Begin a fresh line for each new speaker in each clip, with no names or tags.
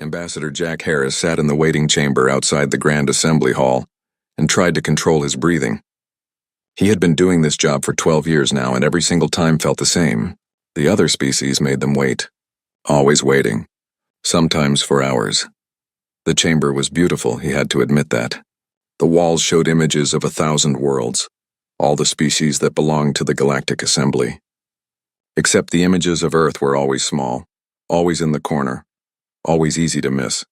Ambassador Jack Harris sat in the waiting chamber outside the Grand Assembly Hall and tried to control his breathing. He had been doing this job for 12 years now, and every single time felt the same. The other species made them wait. Always waiting. Sometimes for hours. The chamber was beautiful, he had to admit that. The walls showed images of 1,000 worlds, all the species that belonged to the Galactic Assembly. Except the images of Earth were always small, always in the corner, always easy to miss.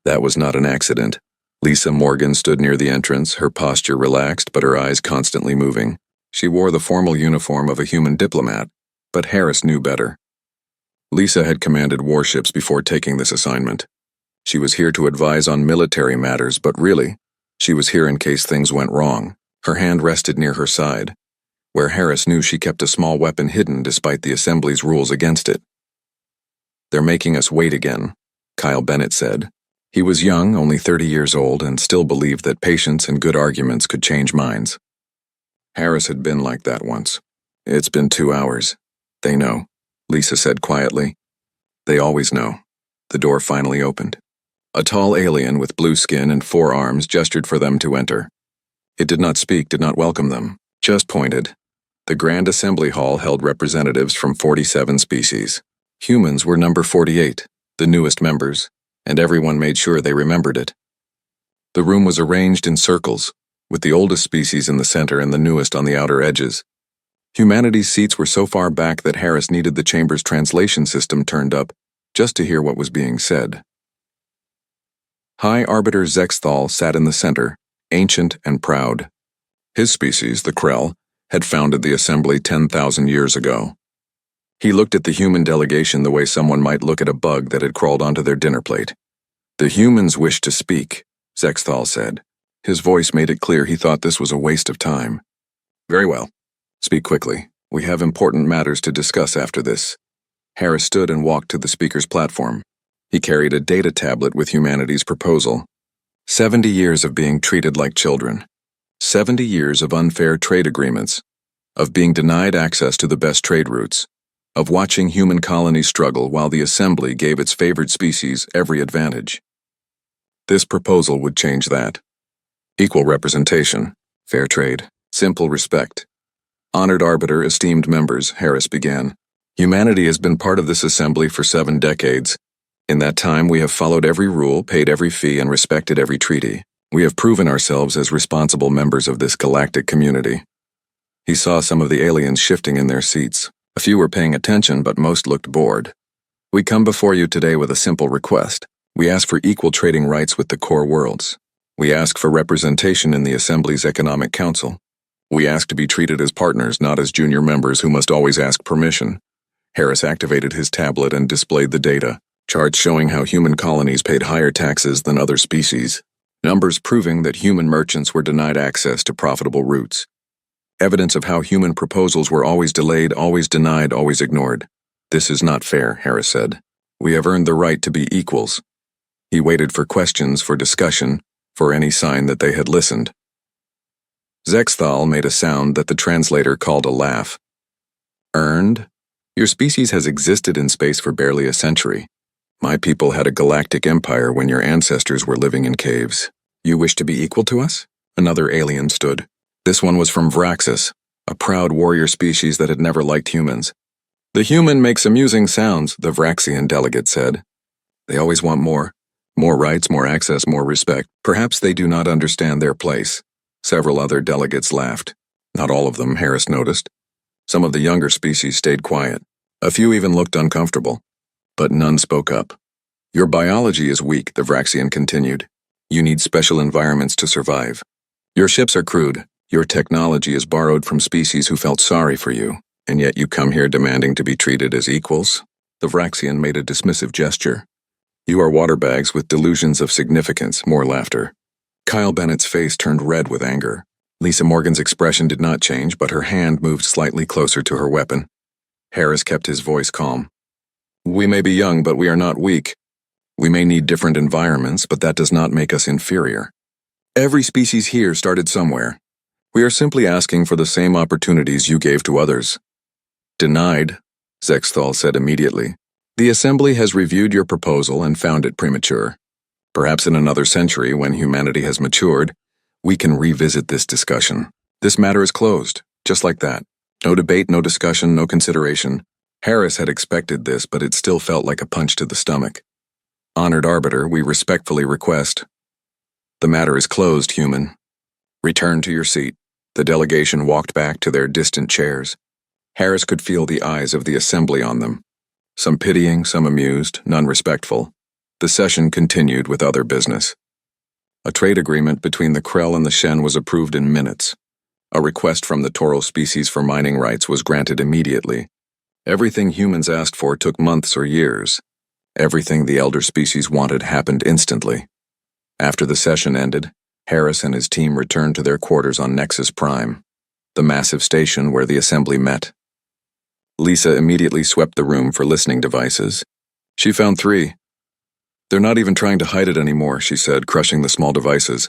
That was not an accident. Lisa Morgan stood near the entrance, her posture relaxed but her eyes constantly moving. She wore the formal uniform of a human diplomat, but Harris knew better. Lisa had commanded warships before taking this assignment. She was here to advise on military matters, but really, she was here in case things went wrong. Her hand rested near her side, where Harris knew she kept a small weapon hidden despite the Assembly's rules against it. "They're making us wait again," Kyle Bennett said. He was young, only 30 years old, and still believed that patience and good arguments could change minds. Harris had been like that once. "It's been 2 hours. They know," Lisa said quietly. "They always know." The door finally opened. A tall alien with blue skin and 4 arms gestured for them to enter. It did not speak, did not welcome them, just pointed. The Grand Assembly Hall held representatives from 47 species. Humans were number 48, the newest members, and everyone made sure they remembered it. The room was arranged in circles, with the oldest species in the center and the newest on the outer edges. Humanity's seats were so far back that Harris needed the chamber's translation system turned up just to hear what was being said. High Arbiter Zexthal sat in the center, ancient and proud. His species, the Krell, had founded the Assembly 10,000 years ago. He looked at the human delegation the way someone might look at a bug that had crawled onto their dinner plate. "The humans wish to speak," Zexthal said. His voice made it clear he thought this was a waste of time. "Very well. Speak quickly. We have important matters to discuss after this." Harris stood and walked to the speaker's platform. He carried a data tablet with humanity's proposal. 70 years of being treated like children. 70 years of unfair trade agreements. Of being denied access to the best trade routes. Of watching human colonies struggle while the Assembly gave its favored species every advantage. This proposal would change that. Equal representation, fair trade, simple respect. "Honored Arbiter, esteemed members," Harris began. "Humanity has been part of this Assembly for 7 decades. In that time, we have followed every rule, paid every fee, and respected every treaty. We have proven ourselves as responsible members of this galactic community." He saw some of the aliens shifting in their seats. A few were paying attention, but most looked bored. "We come before you today with a simple request. We ask for equal trading rights with the core worlds. We ask for representation in the Assembly's Economic Council. We ask to be treated as partners, not as junior members who must always ask permission." Harris activated his tablet and displayed the data, charts showing how human colonies paid higher taxes than other species, numbers proving that human merchants were denied access to profitable routes. Evidence of how human proposals were always delayed, always denied, always ignored. "This is not fair," Harris said. "We have earned the right to be equals." He waited for questions, for discussion, for any sign that they had listened. Zexthal made a sound that the translator called a laugh. "Earned? Your species has existed in space for barely a century. My people had a galactic empire when your ancestors were living in caves. You wish to be equal to us?" Another alien stood. This one was from Vraxis, a proud warrior species that had never liked humans. "The human makes amusing sounds," the Vraxian delegate said. "They always want more. More rights, more access, more respect. Perhaps they do not understand their place." Several other delegates laughed. Not all of them, Harris noticed. Some of the younger species stayed quiet. A few even looked uncomfortable. But none spoke up. "Your biology is weak," the Vraxian continued. "You need special environments to survive. Your ships are crude. Your technology is borrowed from species who felt sorry for you, and yet you come here demanding to be treated as equals?" The Vraxian made a dismissive gesture. "You are water bags with delusions of significance," more laughter. Kyle Bennett's face turned red with anger. Lisa Morgan's expression did not change, but her hand moved slightly closer to her weapon. Harris kept his voice calm. "We may be young, but we are not weak. We may need different environments, but that does not make us inferior. Every species here started somewhere. We are simply asking for the same opportunities you gave to others." "Denied," Zexthal said immediately. The Assembly has reviewed your proposal and found it premature. Perhaps in another century, when humanity has matured, we can revisit this discussion. This matter is closed, just like that. No debate, no discussion, no consideration. Harris had expected this, but it still felt like a punch to the stomach. Honored Arbiter, we respectfully request. The matter is closed, human. Return to your seat. The delegation walked back to their distant chairs. Harris could feel the eyes of the Assembly on them. Some pitying, some amused, none respectful. The session continued with other business. A trade agreement between the Krell and the Shen was approved in minutes. A request from the Toro species for mining rights was granted immediately. Everything humans asked for took months or years. Everything the elder species wanted happened instantly. After the session ended, Harris and his team returned to their quarters on Nexus Prime, the massive station where the Assembly met. Lisa immediately swept the room for listening devices. She found 3. They're not even trying to hide it anymore, she said, crushing the small devices.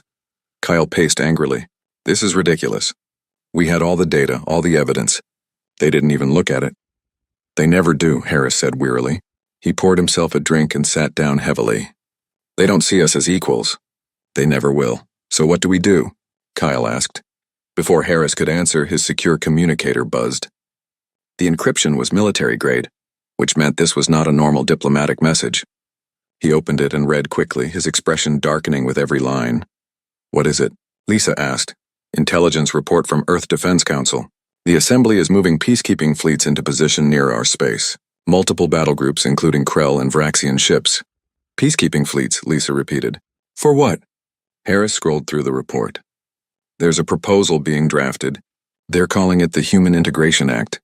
Kyle paced angrily. This is ridiculous. We had all the data, all the evidence. They didn't even look at it. They never do, Harris said wearily. He poured himself a drink and sat down heavily. They don't see us as equals. They never will. So what do? Kyle asked. Before Harris could answer, his secure communicator buzzed. The encryption was military grade, which meant this was not a normal diplomatic message. He opened it and read quickly, his expression darkening with every line. What is it? Lisa asked. Intelligence report from Earth Defense Council. The Assembly is moving peacekeeping fleets into position near our space. Multiple battle groups, including Krell and Vraxian ships. Peacekeeping fleets, Lisa repeated. For what? Harris scrolled through the report. There's a proposal being drafted. They're calling it the Human Integration Act.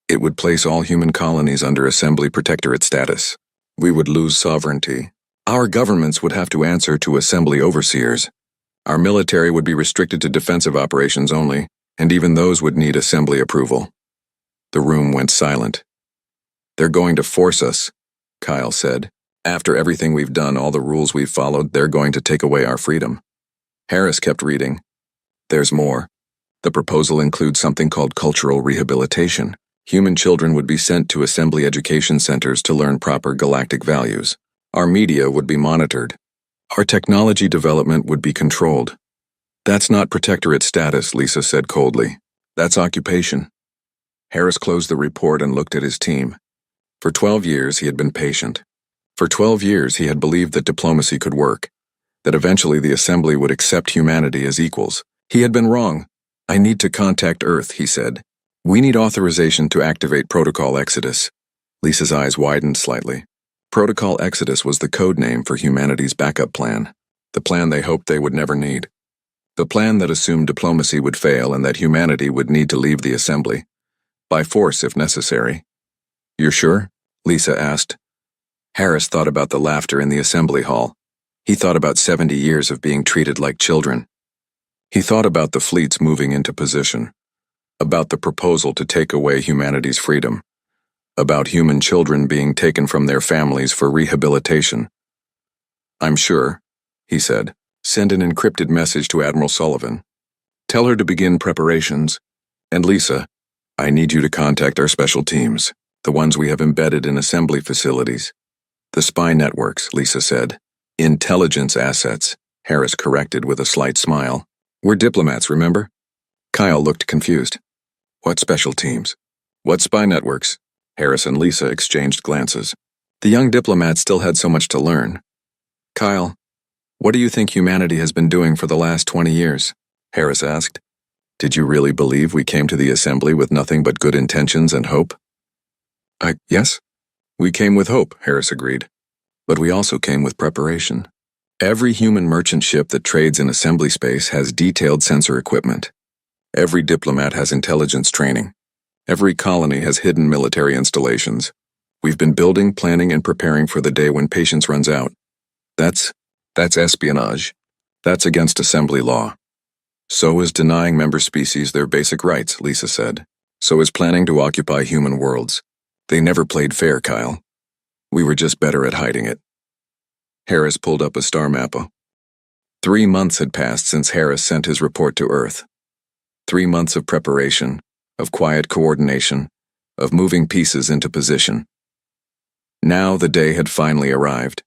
It would place all human colonies under Assembly Protectorate status. We would lose sovereignty. Our governments would have to answer to Assembly overseers. Our military would be restricted to defensive operations only, and even those would need Assembly approval. The room went silent. They're going to force us, Kyle said. After everything we've done, all the rules we've followed, they're going to take away our freedom. Harris kept reading. There's more. The proposal includes something called cultural rehabilitation. Human children would be sent to Assembly education centers to learn proper galactic values. Our media would be monitored. Our technology development would be controlled. That's not protectorate status, Lisa said coldly. That's occupation. Harris closed the report and looked at his team. For 12 years, he had been patient. For 12 years, he had believed that diplomacy could work, that eventually the Assembly would accept humanity as equals. He had been wrong. I need to contact Earth, he said. We need authorization to activate Protocol Exodus. Lisa's eyes widened slightly. Protocol Exodus was the code name for humanity's backup plan, the plan they hoped they would never need. The plan that assumed diplomacy would fail and that humanity would need to leave the Assembly, by force if necessary. You're sure? Lisa asked. Harris thought about the laughter in the Assembly Hall. He thought about 70 years of being treated like children. He thought about the fleets moving into position, about the proposal to take away humanity's freedom, about human children being taken from their families for rehabilitation. I'm sure, he said. Send an encrypted message to Admiral Sullivan. Tell her to begin preparations. And Lisa, I need you to contact our special teams, the ones we have embedded in assembly facilities. The spy networks, Lisa said. Intelligence assets, Harris corrected with a slight smile. We're diplomats, remember? Kyle looked confused. What special teams? What spy networks? Harris and Lisa exchanged glances. The young diplomat still had so much to learn. Kyle, what do you think humanity has been doing for the last 20 years? Harris asked. Did you really believe we came to the Assembly with nothing but good intentions and hope? Yes. We came with hope, Harris agreed. But we also came with preparation. Every human merchant ship that trades in assembly space has detailed sensor equipment. Every diplomat has intelligence training. Every colony has hidden military installations. We've been building, planning, and preparing for the day when patience runs out. That's espionage. That's against assembly law. So is denying member species their basic rights, Lisa said. So is planning to occupy human worlds. They never played fair, Kyle. We were just better at hiding it. Harris pulled up a star mappa. 3 months had passed since Harris sent his report to Earth. 3 months of preparation, of quiet coordination, of moving pieces into position. Now the day had finally arrived.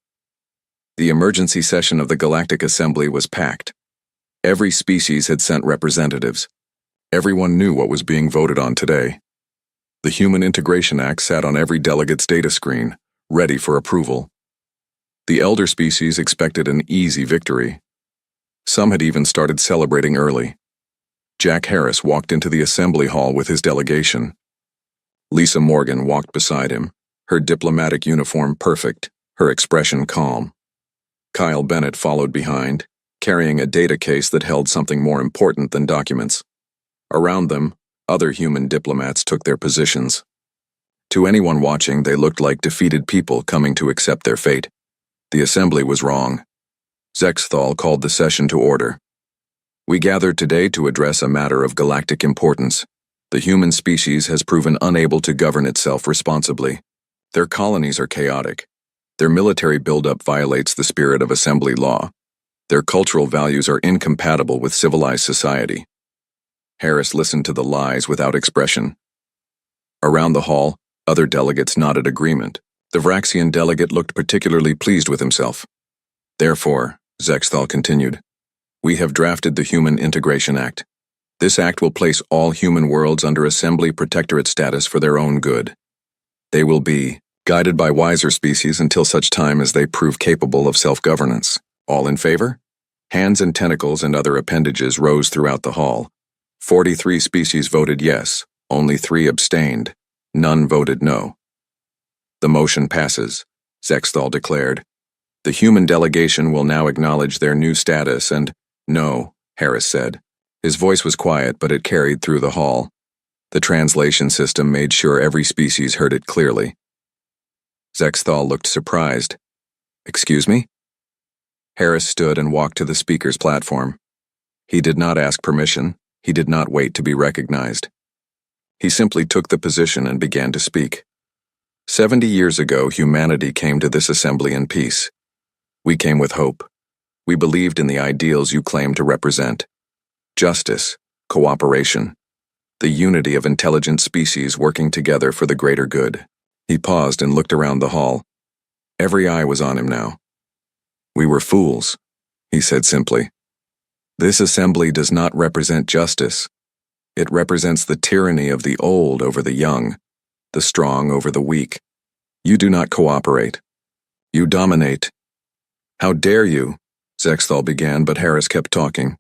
The emergency session of the Galactic Assembly was packed. Every species had sent representatives. Everyone knew what was being voted on today. The Human Integration Act sat on every delegate's data screen, ready for approval. The elder species expected an easy victory. Some had even started celebrating early. Jack Harris walked into the assembly hall with his delegation. Lisa Morgan walked beside him, her diplomatic uniform perfect, her expression calm. Kyle Bennett followed behind, carrying a data case that held something more important than documents. Around them, other human diplomats took their positions. To anyone watching, they looked like defeated people coming to accept their fate. The assembly was wrong. Zexthal called the session to order. We gathered today to address a matter of galactic importance. The human species has proven unable to govern itself responsibly. Their colonies are chaotic. Their military buildup violates the spirit of assembly law. Their cultural values are incompatible with civilized society. Harris listened to the lies without expression. Around the hall, other delegates nodded agreement. The Vraxian delegate looked particularly pleased with himself. Therefore, Zexthal continued, we have drafted the Human Integration Act. This act will place all human worlds under assembly protectorate status for their own good. They will be guided by wiser species until such time as they prove capable of self-governance. All in favor? Hands and tentacles and other appendages rose throughout the hall. 43 species voted yes, only 3 abstained, none voted no. The motion passes, Zexthal declared. The human delegation will now acknowledge their new status and, no, Harris said. His voice was quiet, but it carried through the hall. The translation system made sure every species heard it clearly. Zexthal looked surprised. Excuse me? Harris stood and walked to the speaker's platform. He did not ask permission. He did not wait to be recognized. He simply took the position and began to speak. 70 years ago, humanity came to this assembly in peace. We came with hope. We believed in the ideals you claim to represent. Justice, cooperation, the unity of intelligent species working together for the greater good. He paused and looked around the hall. Every eye was on him now. We were fools, he said simply. This assembly does not represent justice. It represents the tyranny of the old over the young, the strong over the weak. You do not cooperate. You dominate. How dare you? Zexthal began, but Harris kept talking.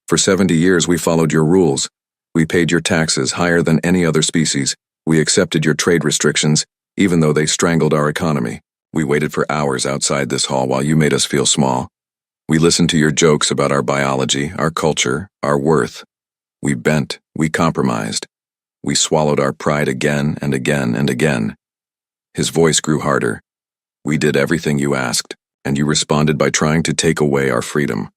For 70 years we followed your rules. We paid your taxes higher than any other species. We accepted your trade restrictions, even though they strangled our economy. We waited for hours outside this hall while you made us feel small. We listened to your jokes about our biology, our culture, our worth. We bent, we compromised. We swallowed our pride again and again and again. His voice grew harder. We did everything you asked, and you responded by trying to take away our freedom.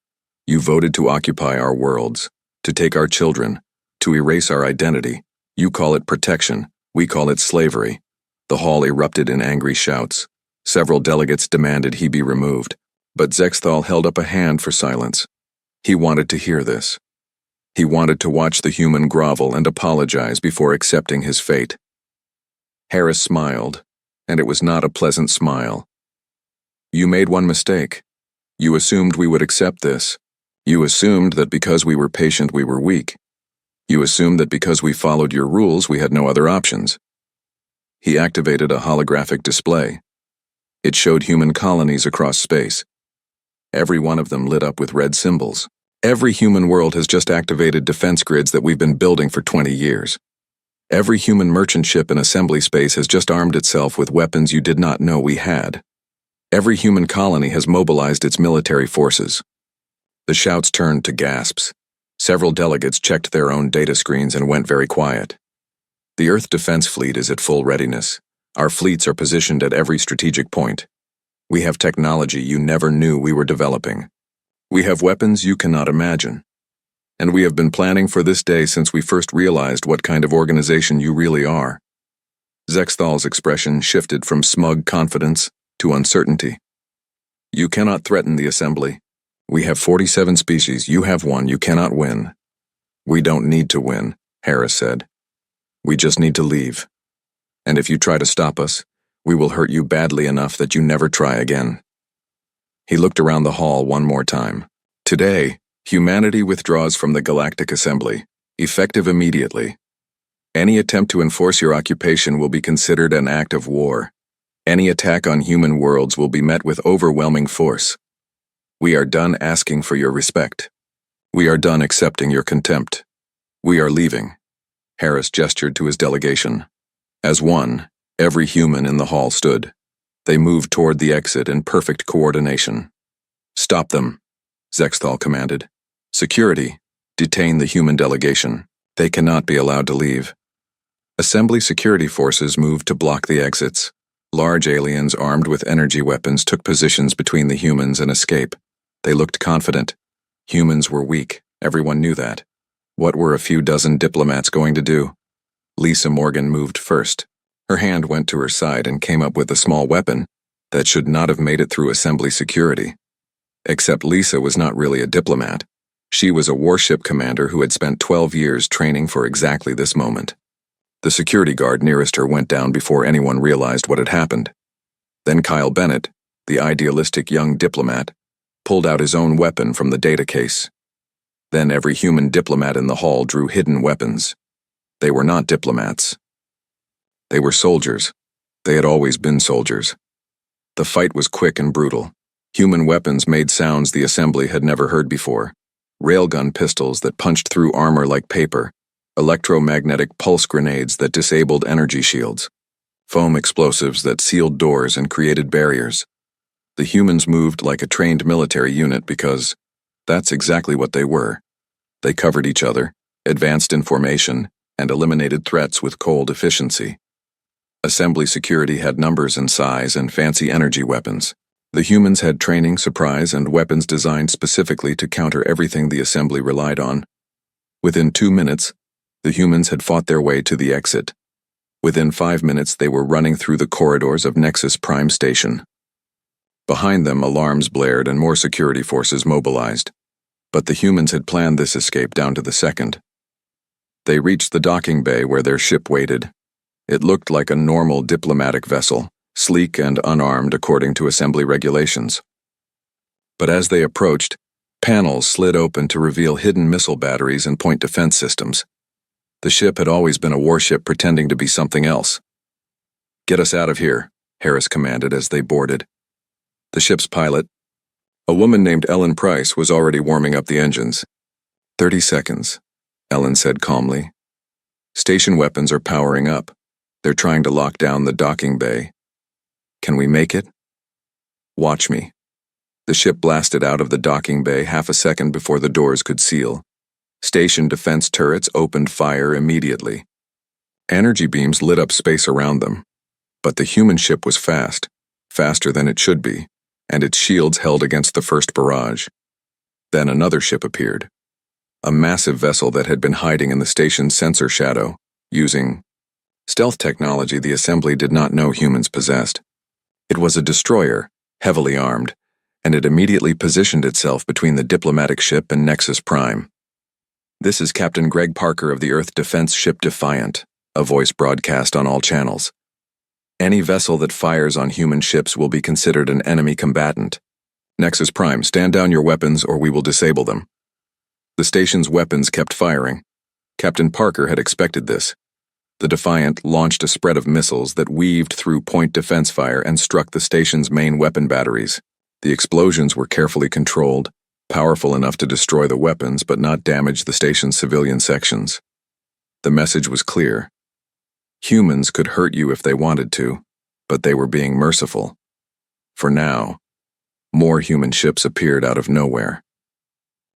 You voted to occupy our worlds, to take our children, to erase our identity. You call it protection, we call it slavery. The hall erupted in angry shouts. Several delegates demanded he be removed, but Zexthal held up a hand for silence. He wanted to hear this. He wanted to watch the human grovel and apologize before accepting his fate. Harris smiled, and it was not a pleasant smile. You made one mistake. You assumed we would accept this. You assumed that because we were patient we were weak. You assumed that because we followed your rules we had no other options. He activated a holographic display. It showed human colonies across space. Every one of them lit up with red symbols. Every human world has just activated defense grids that we've been building for 20 years. Every human merchant ship in assembly space has just armed itself with weapons you did not know we had. Every human colony has mobilized its military forces. The shouts turned to gasps. Several delegates checked their own data screens and went very quiet. The Earth Defense Fleet is at full readiness. Our fleets are positioned at every strategic point. We have technology you never knew we were developing. We have weapons you cannot imagine. And we have been planning for this day since we first realized what kind of organization you really are. Zexthal's expression shifted from smug confidence to uncertainty. You cannot threaten the assembly. We have 47 species. You have one. You cannot win. We don't need to win, Harris said. We just need to leave. And if you try to stop us, We will hurt you badly enough that you never try again." He looked around the hall one more time. "Today, humanity withdraws from the Galactic Assembly, effective immediately. Any attempt to enforce your occupation will be considered an act of war. Any attack on human worlds will be met with overwhelming force. We are done asking for your respect. We are done accepting your contempt. We are leaving." Harris gestured to his delegation. As one, every human in the hall stood. They moved toward the exit in perfect coordination. "Stop them," Zexthal commanded. "Security, detain the human delegation. They cannot be allowed to leave." Assembly security forces moved to block the exits. Large aliens armed with energy weapons took positions between the humans and escape. They looked confident. Humans were weak, everyone knew that. What were a few dozen diplomats going to do? Lisa Morgan moved first. Her hand went to her side and came up with a small weapon that should not have made it through assembly security. Except Lisa was not really a diplomat. She was a warship commander who had spent 12 years training for exactly this moment. The security guard nearest her went down before anyone realized what had happened. Then Kyle Bennett, the idealistic young diplomat, pulled out his own weapon from the data case. Then every human diplomat in the hall drew hidden weapons. They were not diplomats. They were soldiers. They had always been soldiers. The fight was quick and brutal. Human weapons made sounds the assembly had never heard before. Railgun pistols that punched through armor like paper. Electromagnetic pulse grenades that disabled energy shields. Foam explosives that sealed doors and created barriers. The humans moved like a trained military unit because that's exactly what they were. They covered each other, advanced in formation, and eliminated threats with cold efficiency. Assembly security had numbers and size and fancy energy weapons. The humans had training, surprise, and weapons designed specifically to counter everything the assembly relied on. Within 2 minutes, the humans had fought their way to the exit. Within 5 minutes, they were running through the corridors of Nexus Prime Station. Behind them, alarms blared and more security forces mobilized. But the humans had planned this escape down to the second. They reached the docking bay where their ship waited. It looked like a normal diplomatic vessel, sleek and unarmed according to assembly regulations. But as they approached, panels slid open to reveal hidden missile batteries and point defense systems. The ship had always been a warship pretending to be something else. "Get us out of here," Harris commanded as they boarded. The ship's pilot, a woman named Ellen Price, was already warming up the engines. 30 seconds, Ellen said calmly. "Station weapons are powering up. They're trying to lock down the docking bay. Can we make it?" "Watch me." The ship blasted out of the docking bay half a second before the doors could seal. Station defense turrets opened fire immediately. Energy beams lit up space around them. But the human ship was fast, faster than it should be, and its shields held against the first barrage. Then another ship appeared. A massive vessel that had been hiding in the station's sensor shadow, using stealth technology the assembly did not know humans possessed. It was a destroyer, heavily armed, and it immediately positioned itself between the diplomatic ship and Nexus Prime. "This is Captain Greg Parker of the Earth Defense Ship Defiant," a voice broadcast on all channels. "Any vessel that fires on human ships will be considered an enemy combatant. Nexus Prime, stand down your weapons or we will disable them." The station's weapons kept firing. Captain Parker had expected this. The Defiant launched a spread of missiles that weaved through point defense fire and struck the station's main weapon batteries. The explosions were carefully controlled, powerful enough to destroy the weapons but not damage the station's civilian sections. The message was clear. Humans could hurt you if they wanted to, but they were being merciful. For now, more human ships appeared out of nowhere.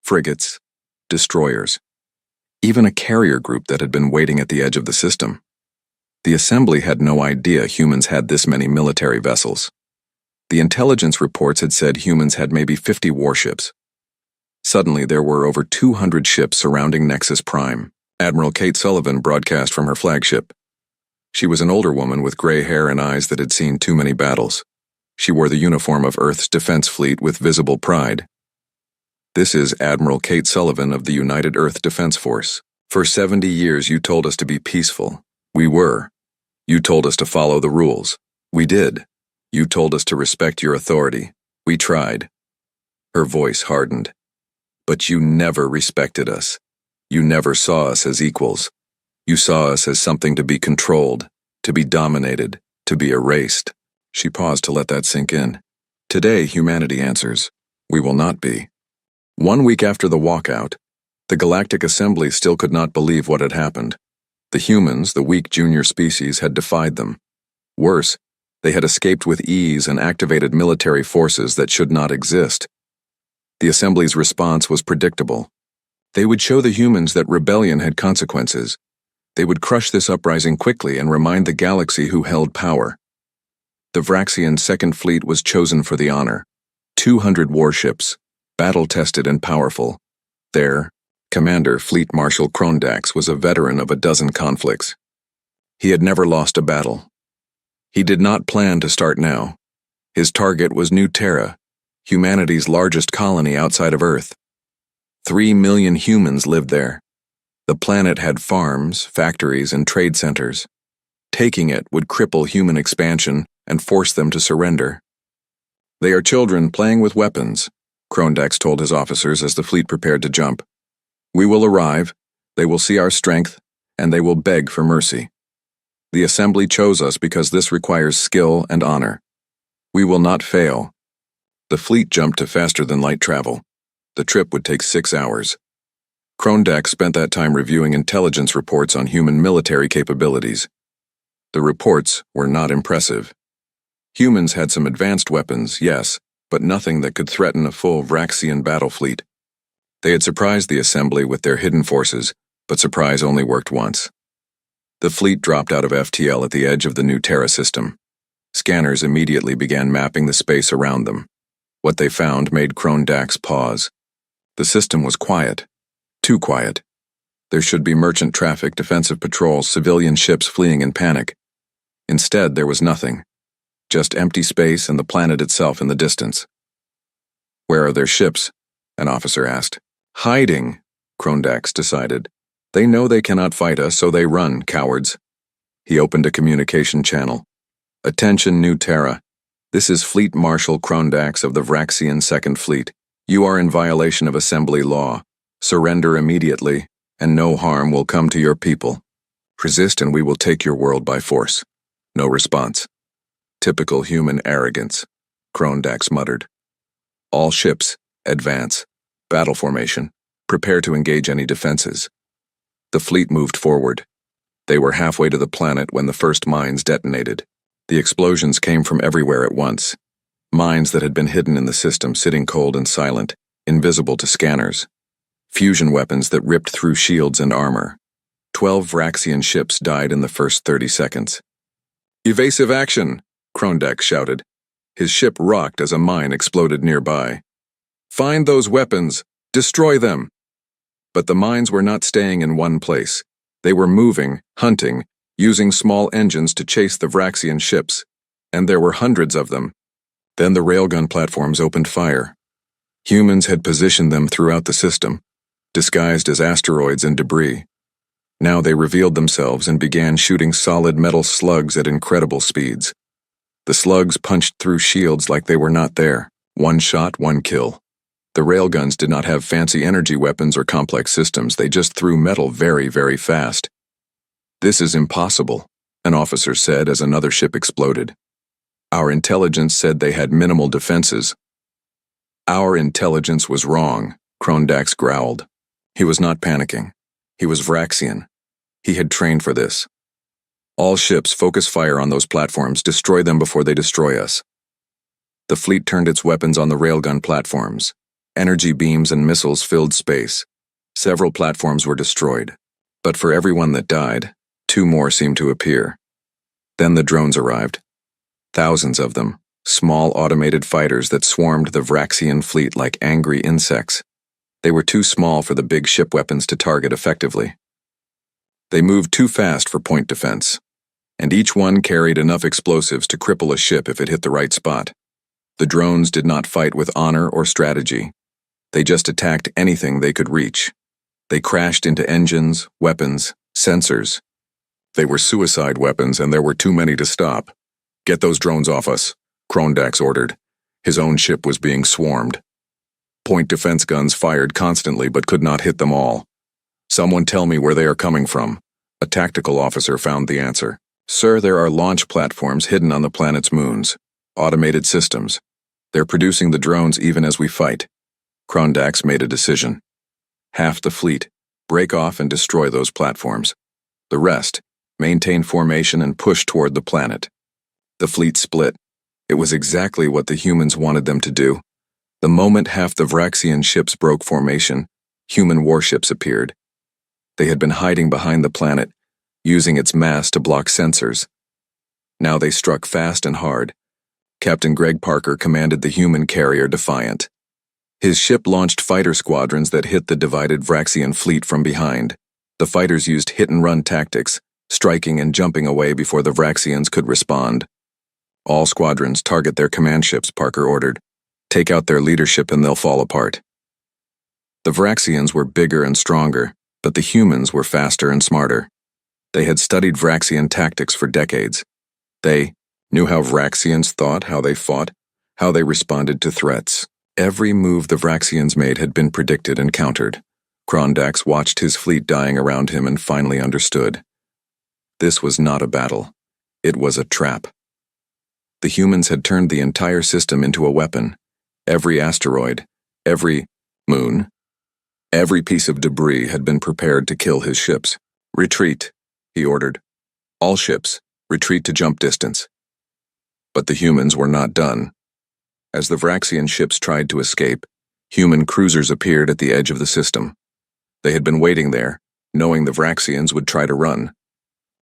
Frigates, destroyers, even a carrier group that had been waiting at the edge of the system. The assembly had no idea humans had this many military vessels. The intelligence reports had said humans had maybe 50 warships. Suddenly, there were over 200 ships surrounding Nexus Prime. Admiral Kate Sullivan broadcast from her flagship. She was an older woman with gray hair and eyes that had seen too many battles. She wore the uniform of Earth's defense fleet with visible pride. "This is Admiral Kate Sullivan of the United Earth Defense Force. For 70 years you told us to be peaceful. We were. You told us to follow the rules. We did. You told us to respect your authority. We tried. Her voice hardened. But you never respected us. You never saw us as equals. You saw us as something to be controlled, to be dominated, to be erased. She paused to let that sink in. Today, humanity answers. We will not be. 1 week after the walkout, the Galactic Assembly still could not believe what had happened. The humans, the weak junior species, had defied them. Worse, they had escaped with ease and activated military forces that should not exist. The Assembly's response was predictable. They would show the humans that rebellion had consequences. They would crush this uprising quickly and remind the galaxy who held power. The Vraxian Second Fleet was chosen for the honor. 200 warships, battle-tested and powerful. Their commander, Fleet Marshal Krondax, was a veteran of a dozen conflicts. He had never lost a battle. He did not plan to start now. His target was New Terra, humanity's largest colony outside of Earth. 3 million humans lived there. The planet had farms, factories, and trade centers. Taking it would cripple human expansion and force them to surrender. They are children playing with weapons, Krondax told his officers as the fleet prepared to jump. We will arrive, they will see our strength, and they will beg for mercy. The Assembly chose us because this requires skill and honor. We will not fail. The fleet jumped to faster-than-light travel. The trip would take 6 hours. Krondax spent that time reviewing intelligence reports on human military capabilities. The reports were not impressive. Humans had some advanced weapons, yes, but nothing that could threaten a full Vraxian battle fleet. They had surprised the Assembly with their hidden forces, but surprise only worked once. The fleet dropped out of FTL at the edge of the New Terra system. Scanners immediately began mapping the space around them. What they found made Krondax pause. The system was quiet. Too quiet. There should be merchant traffic, defensive patrols, civilian ships fleeing in panic. Instead, there was nothing. Just empty space and the planet itself in the distance. Where are their ships? An officer asked. Hiding, Krondax decided. They know they cannot fight us, so they run, cowards. He opened a communication channel. Attention, New Terra. This is Fleet Marshal Krondax of the Vraxian Second Fleet. You are in violation of Assembly law. Surrender immediately, and no harm will come to your people. Resist and we will take your world by force. No response. Typical human arrogance, Krondax muttered. All ships, advance. Battle formation. Prepare to engage any defenses. The fleet moved forward. They were halfway to the planet when the first mines detonated. The explosions came from everywhere at once. Mines that had been hidden in the system, sitting cold and silent, invisible to scanners. Fusion weapons that ripped through shields and armor. 12 Vraxian ships died in the first 30 seconds. Evasive action, Krondax shouted. His ship rocked as a mine exploded nearby. Find those weapons! Destroy them! But the mines were not staying in one place. They were moving, hunting, using small engines to chase the Vraxian ships. And there were hundreds of them. Then the railgun platforms opened fire. Humans had positioned them throughout the system, disguised as asteroids and debris. Now they revealed themselves and began shooting solid metal slugs at incredible speeds. The slugs punched through shields like they were not there. One shot, one kill. The railguns did not have fancy energy weapons or complex systems. They just threw metal very, very fast. This is impossible, an officer said as another ship exploded. Our intelligence said they had minimal defenses. Our intelligence was wrong, Krondax growled. He was not panicking. He was Vraxian. He had trained for this. All ships focus fire on those platforms, destroy them before they destroy us. The fleet turned its weapons on the railgun platforms. Energy beams and missiles filled space. Several platforms were destroyed. But for every one that died, 2 more seemed to appear. Then the drones arrived. Thousands of them, small automated fighters that swarmed the Vraxian fleet like angry insects. They were too small for the big ship weapons to target effectively. They moved too fast for point defense, and each one carried enough explosives to cripple a ship if it hit the right spot. The drones did not fight with honor or strategy. They just attacked anything they could reach. They crashed into engines, weapons, sensors. They were suicide weapons, and there were too many to stop. Get those drones off us, Krondax ordered. His own ship was being swarmed. Point defense guns fired constantly but could not hit them all. Someone tell me where they are coming from. A tactical officer found the answer. Sir, there are launch platforms hidden on the planet's moons. Automated systems. They're producing the drones even as we fight. Krondax made a decision. Half the fleet. Break off and destroy those platforms. The rest. Maintain formation and push toward the planet. The fleet split. It was exactly what the humans wanted them to do. The moment half the Vraxian ships broke formation, human warships appeared. They had been hiding behind the planet, using its mass to block sensors. Now they struck fast and hard. Captain Greg Parker commanded the human carrier Defiant. His ship launched fighter squadrons that hit the divided Vraxian fleet from behind. The fighters used hit-and-run tactics, striking and jumping away before the Vraxians could respond. All squadrons target their command ships, Parker ordered. Take out their leadership and they'll fall apart. The Vraxians were bigger and stronger, but the humans were faster and smarter. They had studied Vraxian tactics for decades. They knew how Vraxians thought, how they fought, how they responded to threats. Every move the Vraxians made had been predicted and countered. Krondax watched his fleet dying around him and finally understood. This was not a battle. It was a trap. The humans had turned the entire system into a weapon. Every asteroid, every moon, every piece of debris had been prepared to kill his ships. Retreat, he ordered. All ships, retreat to jump distance. But the humans were not done. As the Vraxian ships tried to escape, human cruisers appeared at the edge of the system. They had been waiting there, knowing the Vraxians would try to run.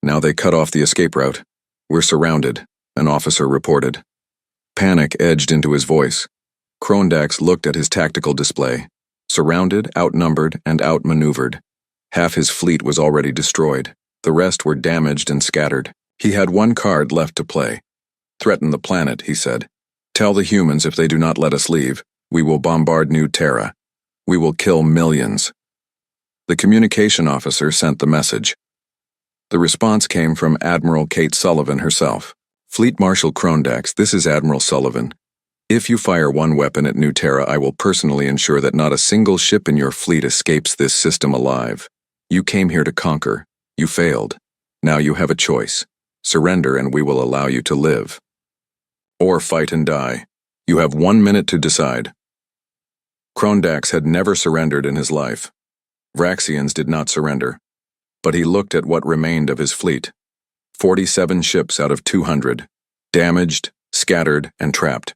Now they cut off the escape route. We're surrounded, an officer reported. Panic edged into his voice. Krondax looked at his tactical display. Surrounded, outnumbered, and outmaneuvered. Half his fleet was already destroyed. The rest were damaged and scattered. He had one card left to play. Threaten the planet, he said. Tell the humans if they do not let us leave, we will bombard New Terra. We will kill millions. The communication officer sent the message. The response came from Admiral Kate Sullivan herself. Fleet Marshal Krondax, this is Admiral Sullivan. If you fire one weapon at New Terra, I will personally ensure that not a single ship in your fleet escapes this system alive. You came here to conquer. You failed. Now you have a choice. Surrender and we will allow you to live. Or fight and die. You have 1 minute to decide. Krondax had never surrendered in his life. Vraxians did not surrender. But he looked at what remained of his fleet. 47 ships out of 200. Damaged, scattered, and trapped.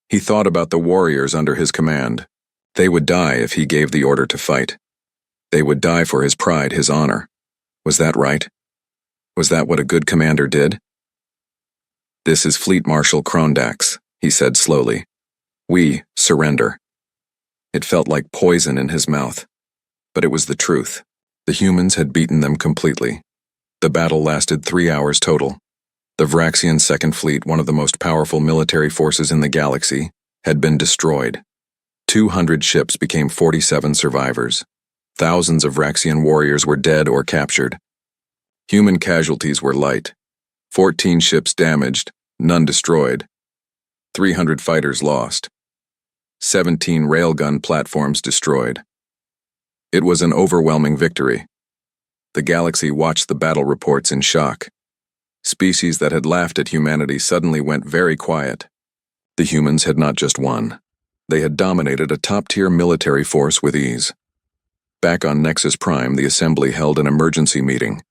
He thought about the warriors under his command. They would die if he gave the order to fight. They would die for his pride, his honor. Was that right? Was that what a good commander did? This is Fleet Marshal Krondax, he said slowly. We surrender. It felt like poison in his mouth. But it was the truth. The humans had beaten them completely. The battle lasted 3 hours total. The Vraxian Second Fleet, one of the most powerful military forces in the galaxy, had been destroyed. 200 ships became 47 survivors. Thousands of Vraxian warriors were dead or captured. Human casualties were light. 14 ships damaged, none destroyed. 300 fighters lost. 17 railgun platforms destroyed. It was an overwhelming victory. The galaxy watched the battle reports in shock. Species that had laughed at humanity suddenly went very quiet. The humans had not just won. They had dominated a top-tier military force with ease. Back on Nexus Prime, the Assembly held an emergency meeting.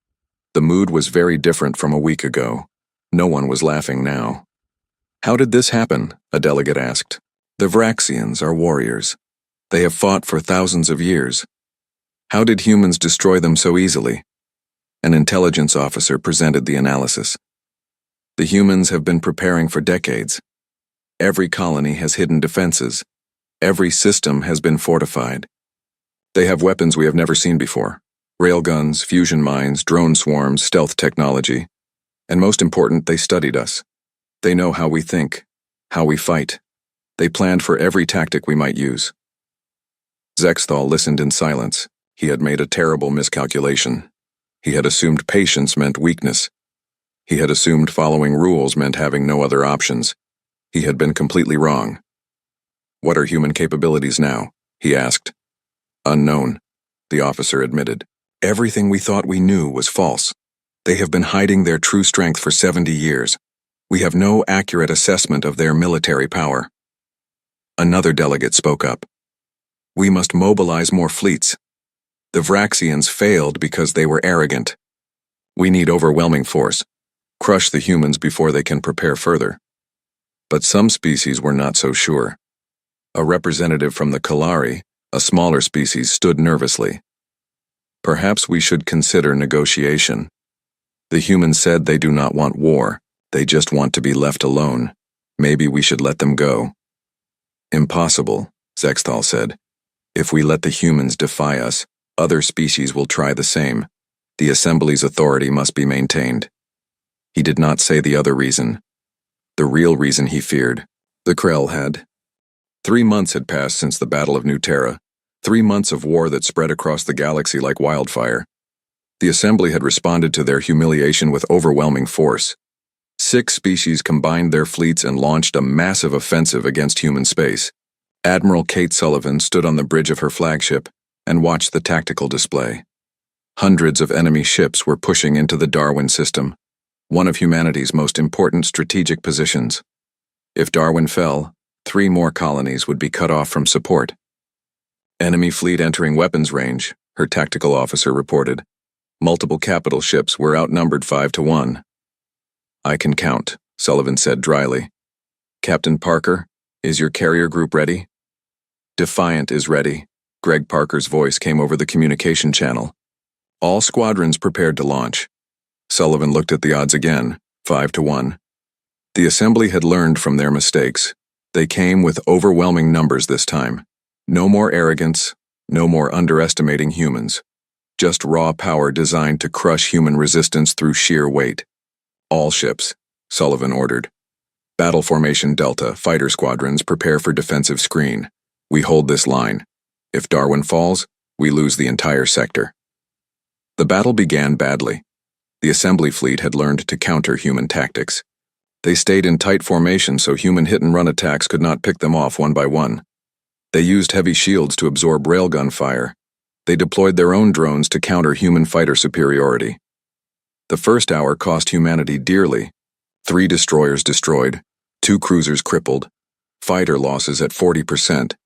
The mood was very different from a week ago. No one was laughing now. How did this happen? A delegate asked. The Vraxians are warriors. They have fought for thousands of years. How did humans destroy them so easily? An intelligence officer presented the analysis. The humans have been preparing for decades. Every colony has hidden defenses. Every system has been fortified. They have weapons we have never seen before. Railguns, fusion mines, drone swarms, stealth technology. And most important, they studied us. They know how we think, how we fight. They planned for every tactic we might use. Zexthal listened in silence. He had made a terrible miscalculation. He had assumed patience meant weakness. He had assumed following rules meant having no other options. He had been completely wrong. "What are human capabilities now?" he asked. "Unknown," the officer admitted. "Everything we thought we knew was false. They have been hiding their true strength for 70 years. We have no accurate assessment of their military power." Another delegate spoke up. "We must mobilize more fleets. The Vraxians failed because they were arrogant. We need overwhelming force. Crush the humans before they can prepare further." But some species were not so sure. A representative from the Kalari, a smaller species, stood nervously. "Perhaps we should consider negotiation. The humans said they do not want war, they just want to be left alone. Maybe we should let them go." "Impossible," Zexthal said. "If we let the humans defy us, other species will try the same. The Assembly's authority must be maintained." He did not say the other reason. The real reason he feared. The Krell had. 3 months had passed since the Battle of New Terra, 3 months of war that spread across the galaxy like wildfire. The Assembly had responded to their humiliation with overwhelming force. 6 species combined their fleets and launched a massive offensive against human space. Admiral Kate Sullivan stood on the bridge of her flagship and watched the tactical display. Hundreds of enemy ships were pushing into the Darwin system, one of humanity's most important strategic positions. If Darwin fell, 3 more colonies would be cut off from support. "Enemy fleet entering weapons range," her tactical officer reported. Multiple capital ships were outnumbered 5 to 1. "I can count," Sullivan said dryly. "Captain Parker, is your carrier group ready?" "Defiant is ready." Greg Parker's voice came over the communication channel. "All squadrons prepared to launch." Sullivan looked at the odds again, 5 to 1. The Assembly had learned from their mistakes. They came with overwhelming numbers this time. No more arrogance, no more underestimating humans. Just raw power designed to crush human resistance through sheer weight. "All ships," Sullivan ordered. "Battle Formation Delta, fighter squadrons, prepare for defensive screen. We hold this line. If Darwin falls, we lose the entire sector." The battle began badly. The Assembly fleet had learned to counter human tactics. They stayed in tight formation so human hit-and-run attacks could not pick them off one by one. They used heavy shields to absorb railgun fire. They deployed their own drones to counter human fighter superiority. The first hour cost humanity dearly. 3 destroyers destroyed, 2 cruisers crippled, fighter losses at 40%.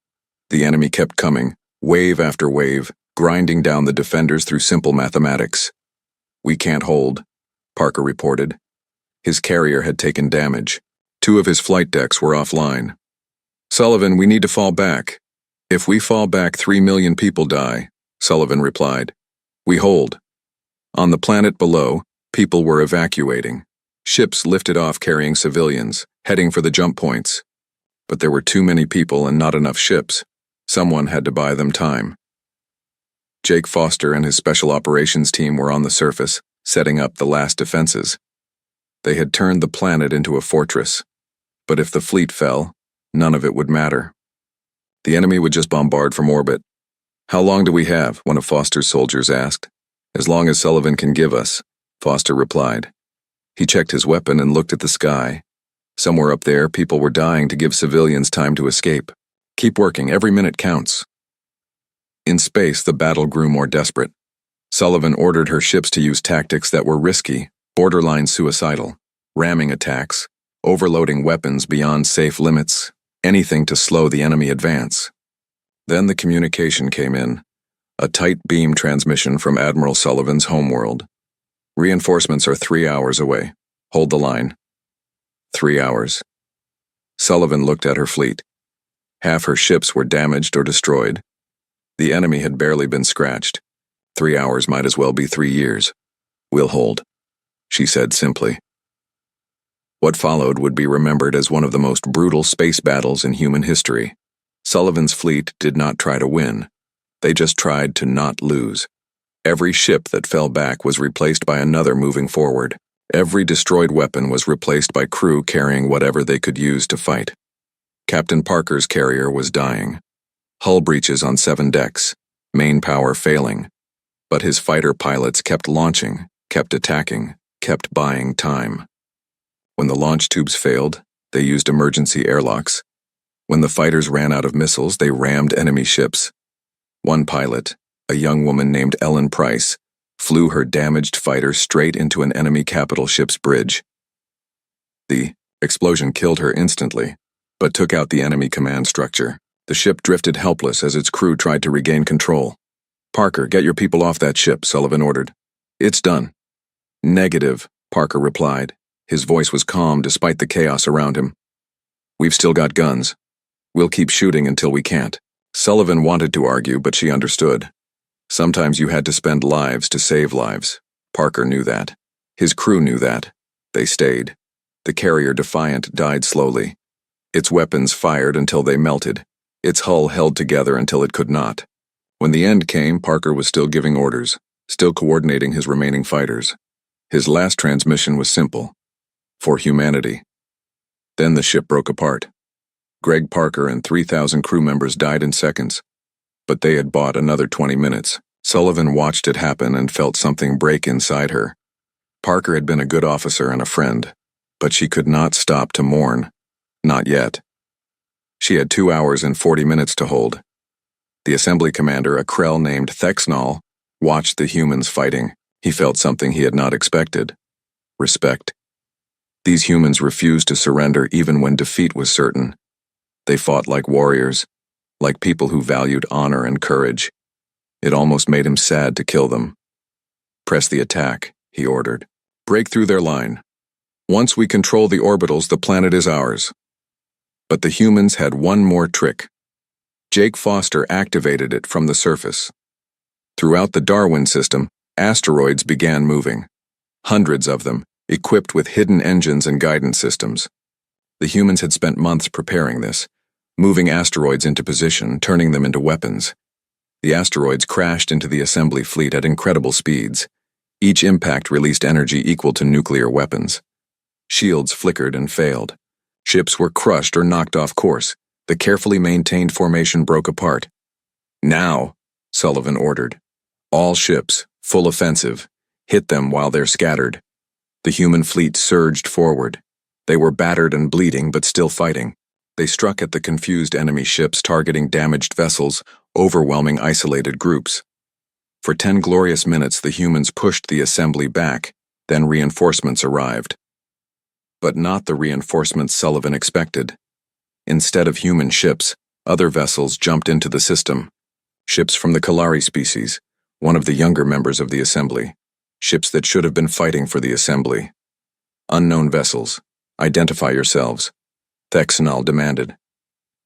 The enemy kept coming, wave after wave, grinding down the defenders through simple mathematics. "We can't hold," Parker reported. His carrier had taken damage. 2 of his flight decks were offline. "Sullivan, we need to fall back." "If we fall back, 3 million people die," Sullivan replied. "We hold." On the planet below, people were evacuating. Ships lifted off carrying civilians, heading for the jump points. But there were too many people and not enough ships. Someone had to buy them time. Jake Foster and his special operations team were on the surface, setting up the last defenses. They had turned the planet into a fortress. But if the fleet fell, none of it would matter. The enemy would just bombard from orbit. "How long do we have?" one of Foster's soldiers asked. "As long as Sullivan can give us," Foster replied. He checked his weapon and looked at the sky. Somewhere up there, people were dying to give civilians time to escape. "Keep working, every minute counts." In space, the battle grew more desperate. Sullivan ordered her ships to use tactics that were risky, borderline suicidal, ramming attacks, overloading weapons beyond safe limits, anything to slow the enemy advance. Then the communication came in, a tight beam transmission from Admiral Sullivan's homeworld. "Reinforcements are 3 hours away. Hold the line." 3 hours. Sullivan looked at her fleet. Half her ships were damaged or destroyed. The enemy had barely been scratched. 3 hours might as well be 3 years. "We'll hold," she said simply. What followed would be remembered as one of the most brutal space battles in human history. Sullivan's fleet did not try to win. They just tried to not lose. Every ship that fell back was replaced by another moving forward. Every destroyed weapon was replaced by crew carrying whatever they could use to fight. Captain Parker's carrier was dying. Hull breaches on 7 decks, main power failing. But his fighter pilots kept launching, kept attacking, kept buying time. When the launch tubes failed, they used emergency airlocks. When the fighters ran out of missiles, they rammed enemy ships. One pilot, a young woman named Ellen Price, flew her damaged fighter straight into an enemy capital ship's bridge. The explosion killed her instantly, but took out the enemy command structure. The ship drifted helpless as its crew tried to regain control. "Parker, get your people off that ship," Sullivan ordered. "It's done." "Negative," Parker replied. His voice was calm despite the chaos around him. "We've still got guns. We'll keep shooting until we can't." Sullivan wanted to argue, but she understood. Sometimes you had to spend lives to save lives. Parker knew that. His crew knew that. They stayed. The carrier Defiant died slowly. Its weapons fired until they melted. Its hull held together until it could not. When the end came, Parker was still giving orders, still coordinating his remaining fighters. His last transmission was simple: for humanity. Then the ship broke apart. Greg Parker and 3,000 crew members died in seconds, but they had bought another 20 minutes. Sullivan watched it happen and felt something break inside her. Parker had been a good officer and a friend, but she could not stop to mourn. Not yet. She had 2 hours and 40 minutes to hold. The assembly commander, a Krell named Thexnall, watched the humans fighting. He felt something he had not expected: respect. These humans refused to surrender even when defeat was certain. They fought like warriors, like people who valued honor and courage. It almost made him sad to kill them. "Press the attack," he ordered. "Break through their line. Once we control the orbitals, the planet is ours." But the humans had one more trick. Jake Foster activated it from the surface. Throughout the Darwin system, asteroids began moving. Hundreds of them, equipped with hidden engines and guidance systems. The humans had spent months preparing this, moving asteroids into position, turning them into weapons. The asteroids crashed into the assembly fleet at incredible speeds. Each impact released energy equal to nuclear weapons. Shields flickered and failed. Ships were crushed or knocked off course. The carefully maintained formation broke apart. "Now," Sullivan ordered. "All ships, full offensive. Hit them while they're scattered." The human fleet surged forward. They were battered and bleeding, but still fighting. They struck at the confused enemy ships, targeting damaged vessels, overwhelming isolated groups. For 10 glorious minutes, the humans pushed the assembly back, then reinforcements arrived. But not the reinforcements Sullivan expected. Instead of human ships, other vessels jumped into the system. Ships from the Kalari species, one of the younger members of the assembly. Ships that should have been fighting for the assembly. "Unknown vessels. Identify yourselves," Thexnall demanded.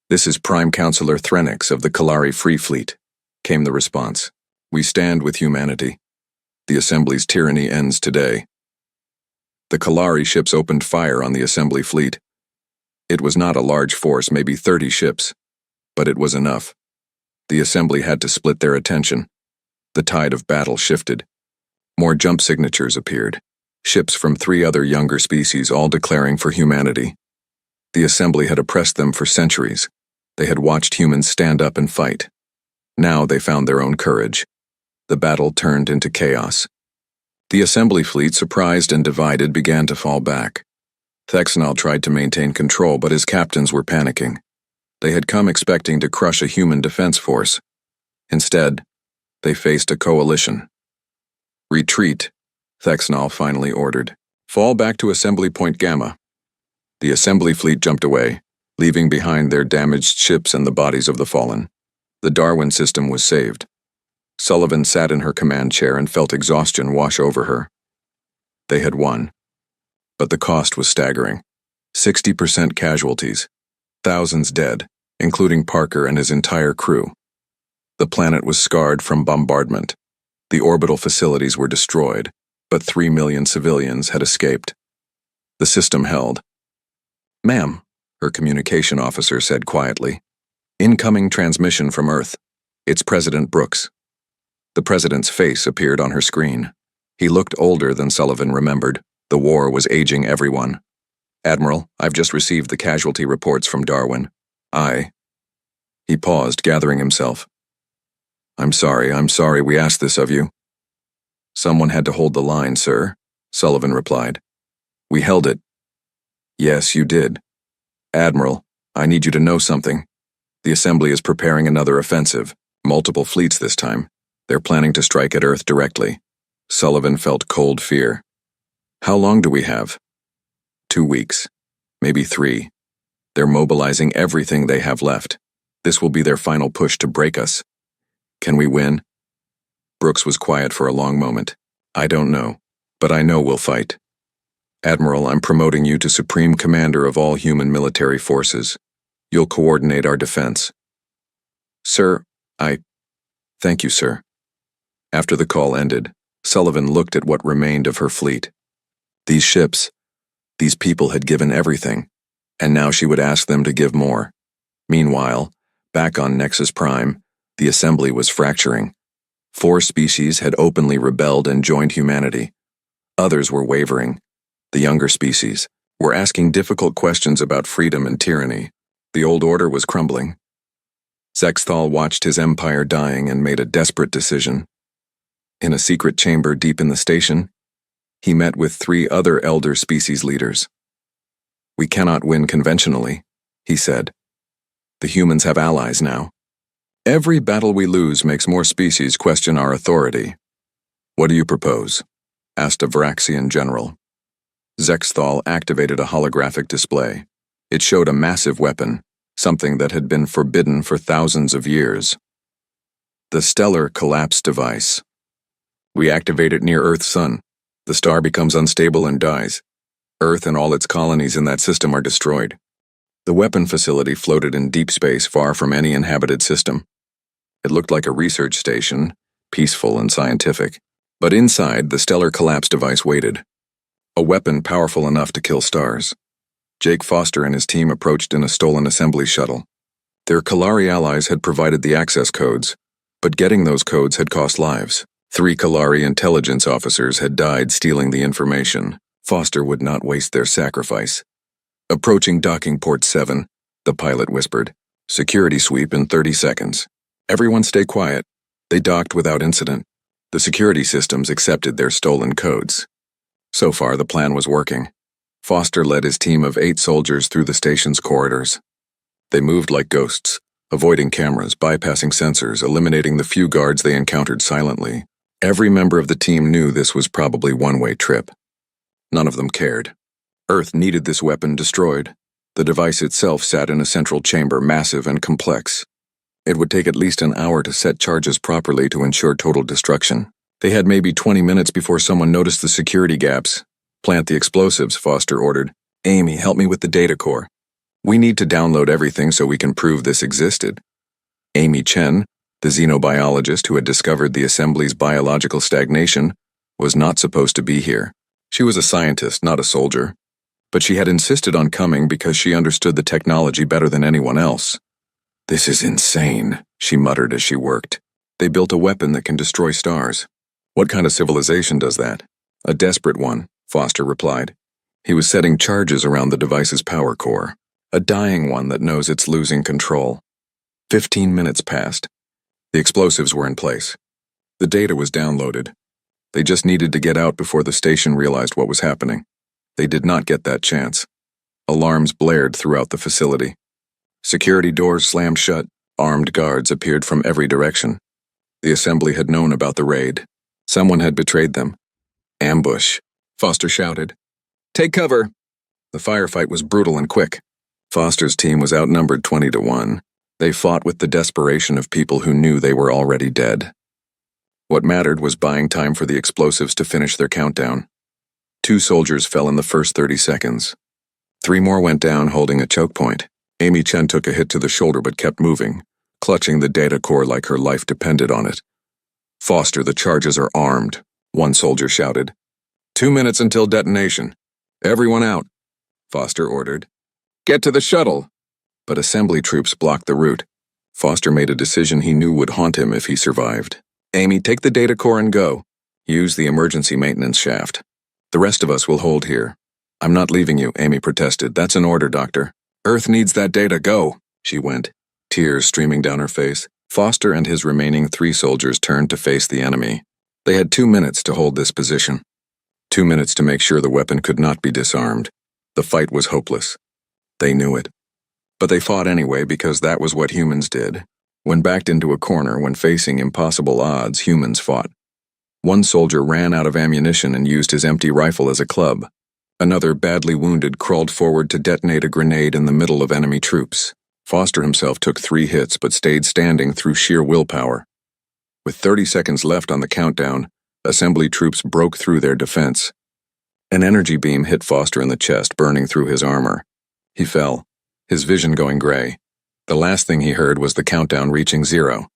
"This is Prime Counselor Threnix of the Kalari Free Fleet," came the response. "We stand with humanity. The Assembly's tyranny ends today." The Kalari ships opened fire on the Assembly fleet. It was not a large force, maybe 30 ships, but it was enough. The Assembly had to split their attention. The tide of battle shifted. More jump signatures appeared. Ships from 3 other younger species, all declaring for humanity. The Assembly had oppressed them for centuries. They had watched humans stand up and fight. Now they found their own courage. The battle turned into chaos. The Assembly fleet, surprised and divided, began to fall back. Thexnall tried to maintain control, but his captains were panicking. They had come expecting to crush a human defense force. Instead, they faced a coalition. "Retreat," Thexnall finally ordered. "Fall back to Assembly Point Gamma." The Assembly fleet jumped away, leaving behind their damaged ships and the bodies of the fallen. The Darwin system was saved. Sullivan sat in her command chair and felt exhaustion wash over her. They had won. But the cost was staggering. 60% casualties. Thousands dead, including Parker and his entire crew. The planet was scarred from bombardment. The orbital facilities were destroyed, but 3 million civilians had escaped. The system held. "Ma'am," her communication officer said quietly. "Incoming transmission from Earth. It's President Brooks." The president's face appeared on her screen. He looked older than Sullivan remembered. The war was aging everyone. "Admiral, I've just received the casualty reports from Darwin. He paused, gathering himself. I'm sorry we asked this of you." "Someone had to hold the line, sir," Sullivan replied. We held it. Yes, you did. Admiral, I need you to know something. The Assembly is preparing another offensive, multiple fleets this time. They're planning to strike at Earth directly. Sullivan felt cold fear. How long do we have? 2 weeks. Maybe 3. They're mobilizing everything they have left. This will be their final push to break us. Can we win? Brooks was quiet for a long moment. I don't know, but I know we'll fight. Admiral, I'm promoting you to Supreme Commander of all human military forces. You'll coordinate our defense. Sir, Thank you, sir. After the call ended, Sullivan looked at what remained of her fleet. These ships, these people had given everything, and now she would ask them to give more. Meanwhile, back on Nexus Prime, the Assembly was fracturing. 4 species had openly rebelled and joined humanity. Others were wavering. The younger species were asking difficult questions about freedom and tyranny. The old order was crumbling. Zexthal watched his empire dying and made a desperate decision. In a secret chamber deep in the station, he met with 3 other elder species leaders. We cannot win conventionally, he said. The humans have allies now. Every battle we lose makes more species question our authority. What do you propose? Asked a Varaxian general. Zexthal activated a holographic display. It showed a massive weapon, something that had been forbidden for thousands of years. The Stellar Collapse Device. We activate it near Earth's sun. The star becomes unstable and dies. Earth and all its colonies in that system are destroyed. The weapon facility floated in deep space far from any inhabited system. It looked like a research station, peaceful and scientific. But inside, the Stellar Collapse Device waited. A weapon powerful enough to kill stars. Jake Foster and his team approached in a stolen assembly shuttle. Their Kalari allies had provided the access codes, but getting those codes had cost lives. 3 Kalari intelligence officers had died stealing the information. Foster would not waste their sacrifice. Approaching docking port 7, the pilot whispered. Security sweep in 30 seconds. Everyone stay quiet. They docked without incident. The security systems accepted their stolen codes. So far, the plan was working. Foster led his team of 8 soldiers through the station's corridors. They moved like ghosts, avoiding cameras, bypassing sensors, eliminating the few guards they encountered silently. Every member of the team knew this was probably one-way trip. None of them cared. Earth needed this weapon destroyed. The device itself sat in a central chamber, massive and complex. It would take at least an hour to set charges properly to ensure total destruction. They had maybe 20 minutes before someone noticed the security gaps. Plant the explosives, Foster ordered. Amy, help me with the data core. We need to download everything so we can prove this existed. Amy Chen, the xenobiologist who had discovered the Assembly's biological stagnation, was not supposed to be here. She was a scientist, not a soldier. But she had insisted on coming because she understood the technology better than anyone else. This is insane, she muttered as she worked. They built a weapon that can destroy stars. What kind of civilization does that? A desperate one, Foster replied. He was setting charges around the device's power core. A dying one that knows it's losing control. 15 minutes passed. The explosives were in place. The data was downloaded. They just needed to get out before the station realized what was happening. They did not get that chance. Alarms blared throughout the facility. Security doors slammed shut. Armed guards appeared from every direction. The Assembly had known about the raid. Someone had betrayed them. Ambush, Foster shouted. Take cover! The firefight was brutal and quick. Foster's team was outnumbered 20-1. They fought with the desperation of people who knew they were already dead. What mattered was buying time for the explosives to finish their countdown. 2 soldiers fell in the first 30 seconds. 3 more went down holding a choke point. Amy Chen took a hit to the shoulder but kept moving, clutching the data core like her life depended on it. Foster, the charges are armed, one soldier shouted. 2 minutes until detonation. Everyone out, Foster ordered. Get to the shuttle. But Assembly troops blocked the route. Foster made a decision he knew would haunt him if he survived. Amy, take the data core and go. Use the emergency maintenance shaft. The rest of us will hold here. I'm not leaving you, Amy protested. That's an order, Doctor. Earth needs that data, go, she went, tears streaming down her face. Foster and his remaining 3 soldiers turned to face the enemy. They had 2 minutes to hold this position. 2 minutes to make sure the weapon could not be disarmed. The fight was hopeless. They knew it. But they fought anyway because that was what humans did. When backed into a corner, when facing impossible odds, humans fought. One soldier ran out of ammunition and used his empty rifle as a club. Another, badly wounded, crawled forward to detonate a grenade in the middle of enemy troops. Foster himself took 3 hits but stayed standing through sheer willpower. With 30 seconds left on the countdown, assembly troops broke through their defense. An energy beam hit Foster in the chest, burning through his armor. He fell, his vision going gray. The last thing he heard was the countdown reaching 0.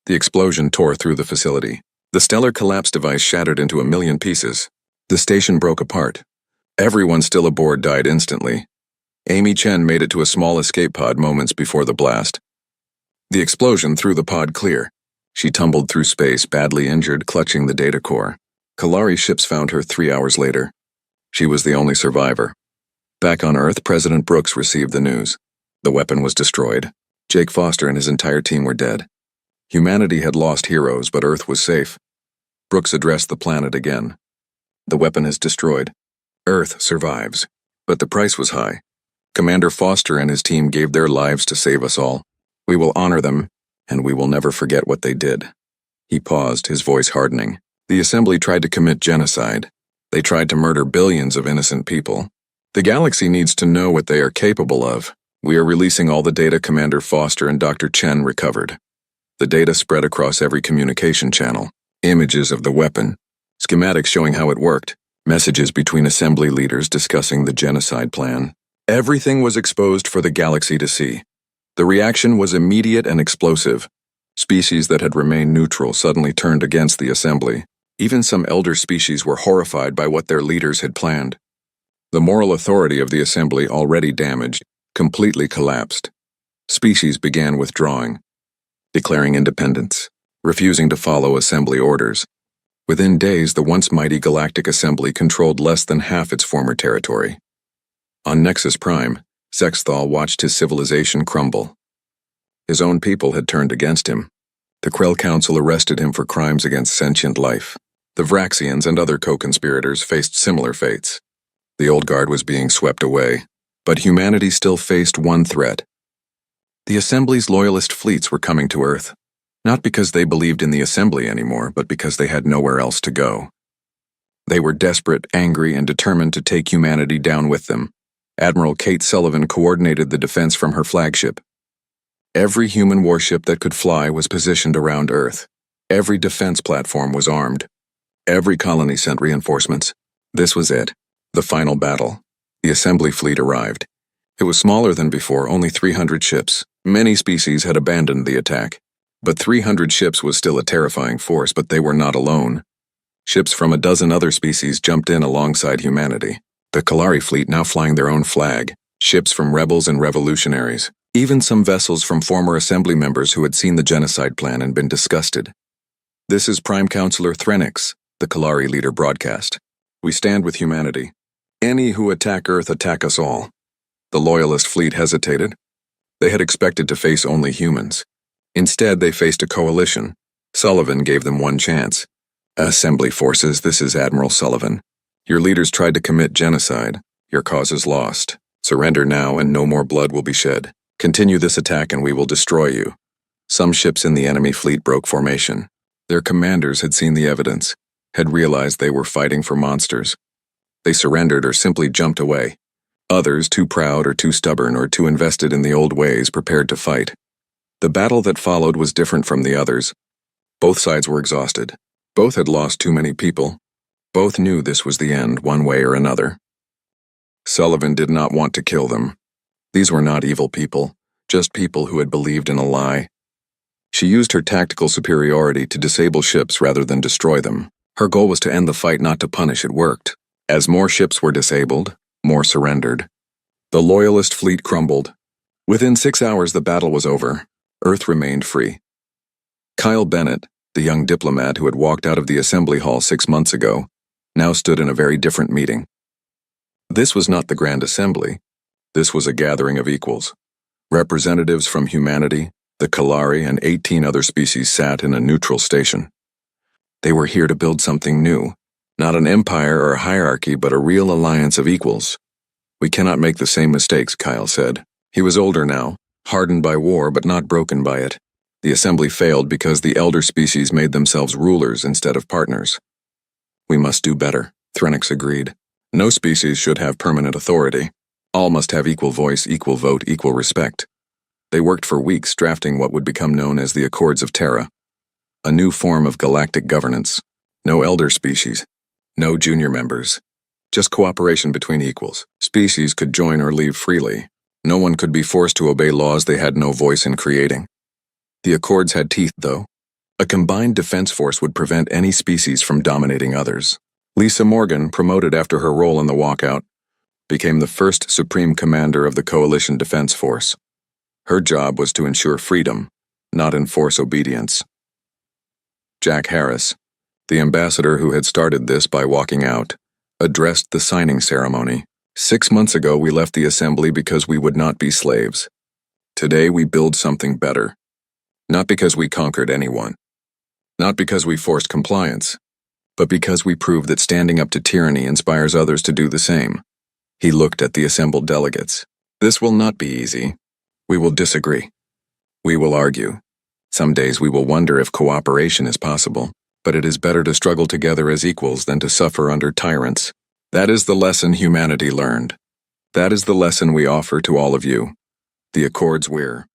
The explosion tore through the facility. The stellar collapse device shattered into 1,000,000 pieces. The station broke apart. Everyone still aboard died instantly. Amy Chen made it to a small escape pod moments before the blast. The explosion threw the pod clear. She tumbled through space, badly injured, clutching the data core. Kalari ships found her 3 hours later. She was the only survivor. Back on Earth, President Brooks received the news. The weapon was destroyed. Jake Foster and his entire team were dead. Humanity had lost heroes, but Earth was safe. Brooks addressed the planet again. The weapon is destroyed. Earth survives. But the price was high. Commander Foster and his team gave their lives to save us all. We will honor them, and we will never forget what they did. He paused, his voice hardening. The Assembly tried to commit genocide. They tried to murder billions of innocent people. The galaxy needs to know what they are capable of. We are releasing all the data Commander Foster and Dr. Chen recovered. The data spread across every communication channel. Images of the weapon, schematics showing how it worked, messages between Assembly leaders discussing the genocide plan. Everything was exposed for the galaxy to see. The reaction was immediate and explosive. Species that had remained neutral suddenly turned against the Assembly. Even some elder species were horrified by what their leaders had planned. The moral authority of the Assembly, already damaged, completely collapsed. Species began withdrawing, declaring independence, refusing to follow Assembly orders. Within days, the once mighty Galactic Assembly controlled less than half its former territory. On Nexus Prime, Sexthal watched his civilization crumble. His own people had turned against him. The Krell Council arrested him for crimes against sentient life. The Vraxians and other co-conspirators faced similar fates. The Old Guard was being swept away, but humanity still faced one threat. The Assembly's loyalist fleets were coming to Earth. Not because they believed in the Assembly anymore, but because they had nowhere else to go. They were desperate, angry, and determined to take humanity down with them. Admiral Kate Sullivan coordinated the defense from her flagship. Every human warship that could fly was positioned around Earth. Every defense platform was armed. Every colony sent reinforcements. This was it. The final battle. The Assembly fleet arrived. It was smaller than before, only 300 ships. Many species had abandoned the attack. But 300 ships was still a terrifying force, but they were not alone. Ships from a dozen other species jumped in alongside humanity. The Kalari fleet now flying their own flag. Ships from rebels and revolutionaries. Even some vessels from former Assembly members who had seen the genocide plan and been disgusted. This is Prime Counselor Threnix, the Kalari leader broadcast. We stand with humanity. Any who attack Earth attack us all. The Loyalist fleet hesitated. They had expected to face only humans. Instead, they faced a coalition. Sullivan gave them one chance. Assembly forces, this is Admiral Sullivan. Your leaders tried to commit genocide. Your cause is lost. Surrender now and no more blood will be shed. Continue this attack and we will destroy you. Some ships in the enemy fleet broke formation. Their commanders had seen the evidence, had realized they were fighting for monsters. They surrendered or simply jumped away. Others, too proud or too stubborn or too invested in the old ways, prepared to fight. The battle that followed was different from the others. Both sides were exhausted. Both had lost too many people. Both knew this was the end, one way or another. Sullivan did not want to kill them. These were not evil people, just people who had believed in a lie. She used her tactical superiority to disable ships rather than destroy them. Her goal was to end the fight, not to punish. It worked. As more ships were disabled, more surrendered. The Loyalist fleet crumbled. Within 6 hours, the battle was over. Earth remained free. Kyle Bennett, the young diplomat who had walked out of the assembly hall 6 months ago, now stood in a very different meeting. This was not the Grand Assembly. This was a gathering of equals. Representatives from humanity, the Kalari, and 18 other species sat in a neutral station. They were here to build something new, Not an empire or a hierarchy, but a real alliance of equals. We cannot make the same mistakes, Kyle said. He was older now, hardened by war but not broken by it. The assembly failed because the elder species made themselves rulers instead of partners. We must do better, Threnix agreed. No species should have permanent authority. All must have equal voice, equal vote, equal respect. They worked for weeks drafting what would become known as the Accords of Terra, a new form of galactic governance. No elder species, no junior members, just cooperation between equals. Species could join or leave freely. No one could be forced to obey laws they had no voice in creating. The Accords had teeth, though. A combined defense force would prevent any species from dominating others. Lisa Morgan, promoted after her role in the walkout, became the first Supreme Commander of the Coalition Defense Force. Her job was to ensure freedom, not enforce obedience. Jack Harris, the ambassador who had started this by walking out, addressed the signing ceremony. 6 months ago we left the assembly because we would not be slaves. Today we build something better. Not because we conquered anyone. Not because we forced compliance, but because we proved that standing up to tyranny inspires others to do the same. He looked at the assembled delegates. This will not be easy. We will disagree. We will argue. Some days we will wonder if cooperation is possible, but it is better to struggle together as equals than to suffer under tyrants. That is the lesson humanity learned. That is the lesson we offer to all of you. The Accords we're